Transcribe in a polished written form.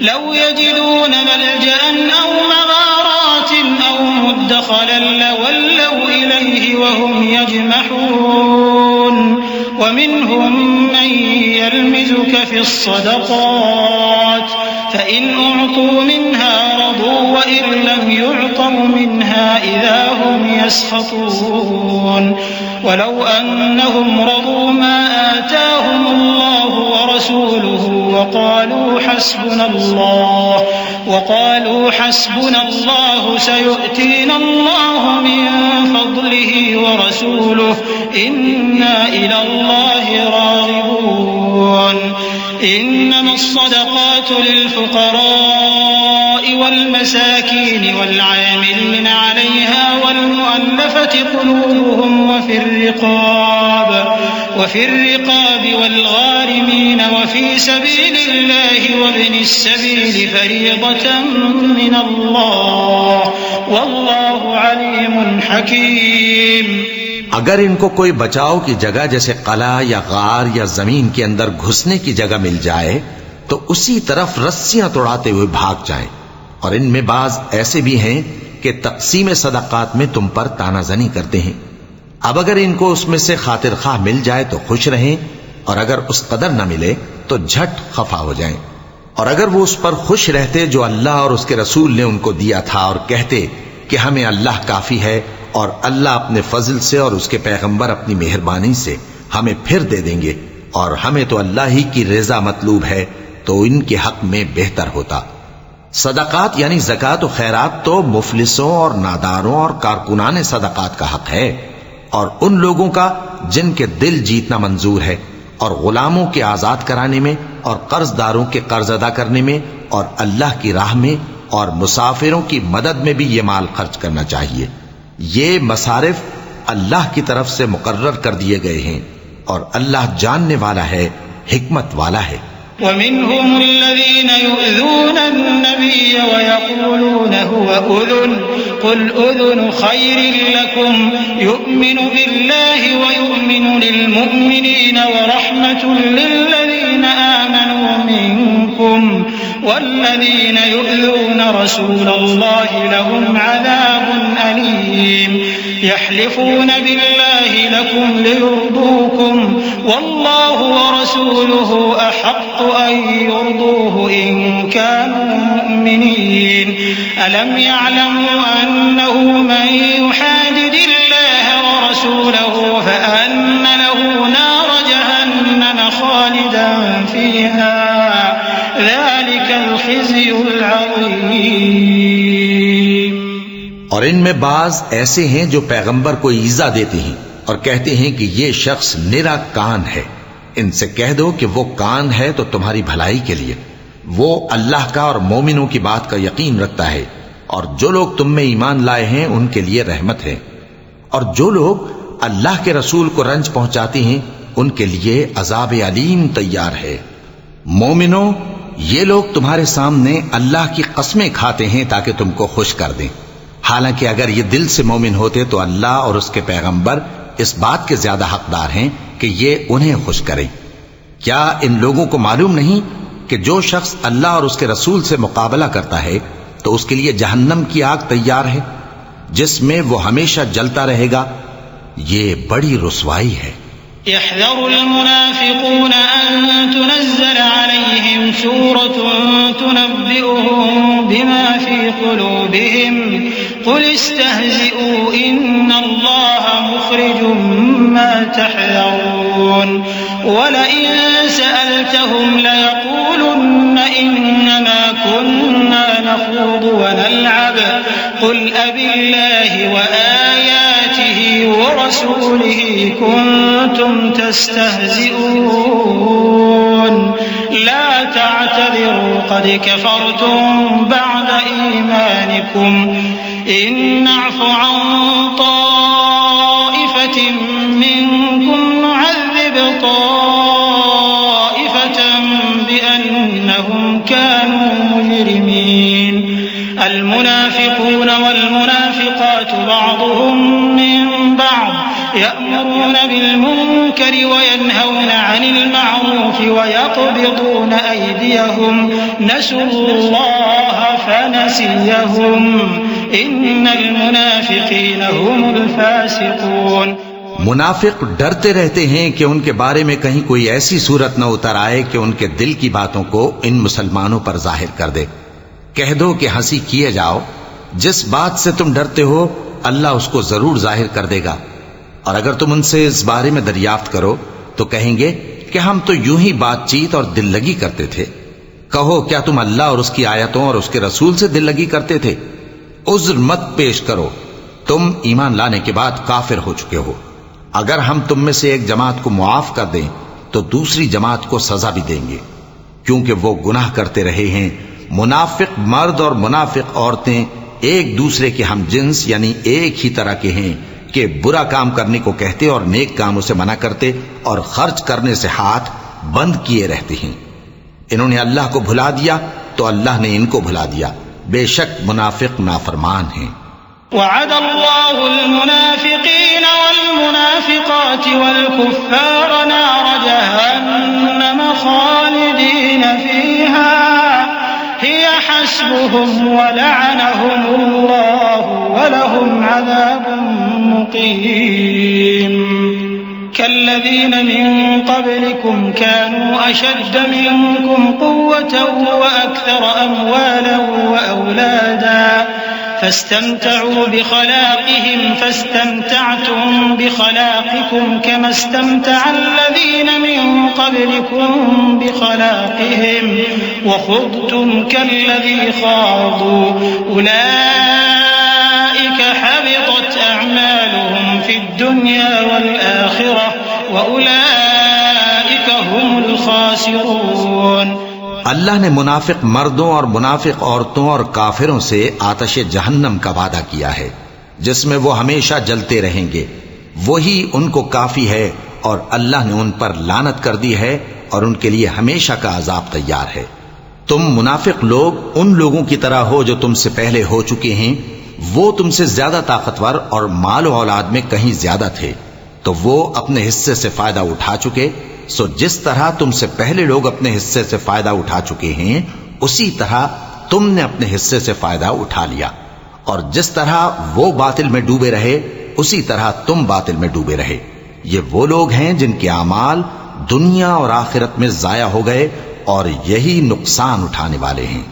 لو يجدون ملجأ أو مغارات أو مدخلا لولوا إليه وهم يجمحون ومنهم من يلمزك في الصدقات فإن أعطوا منها رضوا وإن لم يعطوا منها إذا هم يسخطون ولو أنهم رضوا ما آتاهم الله ورسوله وقالوا حسبنا الله سيؤتينا الله من فضله ورسوله إنا إلى الله راغبون إنما الصدقات للفقراء والمساكين والعاملين عليها والمؤلفة قلوبهم وفي الرقاب والغارمين وفي سبيل الله وابن السبيل فريضة من الله والله عليم حكيم. اگر ان کو کوئی بچاؤ کی جگہ جیسے قلعہ یا غار یا زمین کے اندر گھسنے کی جگہ مل جائے تو اسی طرف رسیاں توڑاتے ہوئے بھاگ جائیں. اور ان میں بعض ایسے بھی ہیں کہ تقسیم صدقات میں تم پر تانا زنی کرتے ہیں. اب اگر ان کو اس میں سے خاطر خواہ مل جائے تو خوش رہیں اور اگر اس قدر نہ ملے تو جھٹ خفا ہو جائیں. اور اگر وہ اس پر خوش رہتے جو اللہ اور اس کے رسول نے ان کو دیا تھا اور کہتے کہ ہمیں اللہ کافی ہے اور اللہ اپنے فضل سے اور اس کے پیغمبر اپنی مہربانی سے ہمیں پھر دے دیں گے اور ہمیں تو اللہ ہی کی رضا مطلوب ہے تو ان کے حق میں بہتر ہوتا. صدقات یعنی زکوٰۃ و خیرات تو مفلسوں اور ناداروں اور کارکنان صدقات کا حق ہے اور ان لوگوں کا جن کے دل جیتنا منظور ہے اور غلاموں کے آزاد کرانے میں اور قرض داروں کے قرض ادا کرنے میں اور اللہ کی راہ میں اور مسافروں کی مدد میں بھی یہ مال خرچ کرنا چاہیے. یہ مصارف اللہ کی طرف سے مقرر کر دیے گئے ہیں اور اللہ جاننے والا ہے، حکمت والا ہے. ومنهم الذين يؤذون النبي ويقولون هو أذن قل أذن خير لكم يؤمن بالله ويؤمن للمؤمنين ورحمة للذين آمنوا منكم والذين يؤذون رسول الله لهم عذاب أليم. يحلفون بالله لكم ليرضوكم والله ورسوله أحق أن يرضوه إن كانوا مؤمنين. ألم يعلموا أنه من يحادد الله ورسوله فأن له نار جهنم خالدا فيها ذلك الخزي العظيم. اور ان میں بعض ایسے ہیں جو پیغمبر کو ایذا دیتے ہیں اور کہتے ہیں کہ یہ شخص نرا کان ہے. ان سے کہہ دو کہ وہ کان ہے تو تمہاری بھلائی کے لیے، وہ اللہ کا اور مومنوں کی بات کا یقین رکھتا ہے اور جو لوگ تم میں ایمان لائے ہیں ان کے لیے رحمت ہے. اور جو لوگ اللہ کے رسول کو رنج پہنچاتے ہیں ان کے لیے عذاب علیم تیار ہے. مومنوں، یہ لوگ تمہارے سامنے اللہ کی قسمیں کھاتے ہیں تاکہ تم کو خوش کر دیں، حالانکہ اگر یہ دل سے مومن ہوتے تو اللہ اور اس کے پیغمبر اس بات کے زیادہ حقدار ہیں کہ یہ انہیں خوش کریں. کیا ان لوگوں کو معلوم نہیں کہ جو شخص اللہ اور اس کے رسول سے مقابلہ کرتا ہے تو اس کے لیے جہنم کی آگ تیار ہے جس میں وہ ہمیشہ جلتا رہے گا؟ یہ بڑی رسوائی ہے. يحذر المنافقون أن تنزل عليهم سورة تنبئهم بما في قلوبهم قل استهزئوا إن الله مخرج ما تحذرون ولئن سألتهم ليقولن إنما كنا نخوض ونلعب قل أبالله وآياته ورسوله كنتم تستهزئون لا تعتذروا قد كفرتم بعد إيمانكم إن نعف عن طائفة منكم نعذب طائفة بأنهم كانوا مجرمين. المنافقون والمنافقات بعضهم من بعض يأمرون بالمنكر وينهون عن عن المعروف ويقبضون أيديهم نسوا الله فنسيهم إن المنافقين هم الفاسقون. منافق ڈرتے رہتے ہیں کہ ان کے بارے میں کہیں کوئی ایسی صورت نہ اتر آئے کہ ان کے دل کی باتوں کو ان مسلمانوں پر ظاہر کر دے. کہہ دو کہ ہنسی کیے جاؤ، جس بات سے تم ڈرتے ہو اللہ اس کو ضرور ظاہر کر دے گا. اور اگر تم ان سے اس بارے میں دریافت کرو تو کہیں گے کہ ہم تو یوں ہی بات چیت اور دل لگی کرتے تھے. کہو کیا تم اللہ اور اس کی آیتوں اور اس کے رسول سے دل لگی کرتے تھے؟ عذر مت پیش کرو، تم ایمان لانے کے بعد کافر ہو چکے ہو. اگر ہم تم میں سے ایک جماعت کو معاف کر دیں تو دوسری جماعت کو سزا بھی دیں گے، کیونکہ وہ گناہ کرتے رہے ہیں. منافق مرد اور منافق عورتیں ایک دوسرے کے ہم جنس یعنی ایک ہی طرح کے ہیں کہ برا کام کرنے کو کہتے اور نیک کاموں سے منع کرتے اور خرچ کرنے سے ہاتھ بند کیے رہتے ہیں. انہوں نے اللہ کو بھلا دیا تو اللہ نے ان کو بھلا دیا. بے شک منافق نافرمان ہیں. وعد الله المنافقين والمنافقات والكفار نار جهنم خالدين فيها هي حسبهم ولعنهم الله ولهم عذاب مقيم. كالذين من قبلكم كانوا أشد منكم قوة وأكثر أموالا وأولادا فاستمتعوا بخلاقهم فاستمتعتم بخلاقكم كما استمتع الذين من قبلكم بخلاقهم وخضتم كالذي خاضوا أولئك حبطت أعمالهم في الدنيا والآخرة وأولئك هم الخاسرون. اللہ نے منافق مردوں اور منافق عورتوں اور کافروں سے آتش جہنم کا وعدہ کیا ہے جس میں وہ ہمیشہ جلتے رہیں گے. وہی ان کو کافی ہے اور اللہ نے ان پر لعنت کر دی ہے اور ان کے لیے ہمیشہ کا عذاب تیار ہے. تم منافق لوگ ان لوگوں کی طرح ہو جو تم سے پہلے ہو چکے ہیں. وہ تم سے زیادہ طاقتور اور مال و اولاد میں کہیں زیادہ تھے تو وہ اپنے حصے سے فائدہ اٹھا چکے. سو جس طرح تم سے پہلے لوگ اپنے حصے سے فائدہ اٹھا چکے ہیں اسی طرح تم نے اپنے حصے سے فائدہ اٹھا لیا. اور جس طرح وہ باطل میں ڈوبے رہے اسی طرح تم باطل میں ڈوبے رہے. یہ وہ لوگ ہیں جن کے اعمال دنیا اور آخرت میں ضائع ہو گئے اور یہی نقصان اٹھانے والے ہیں.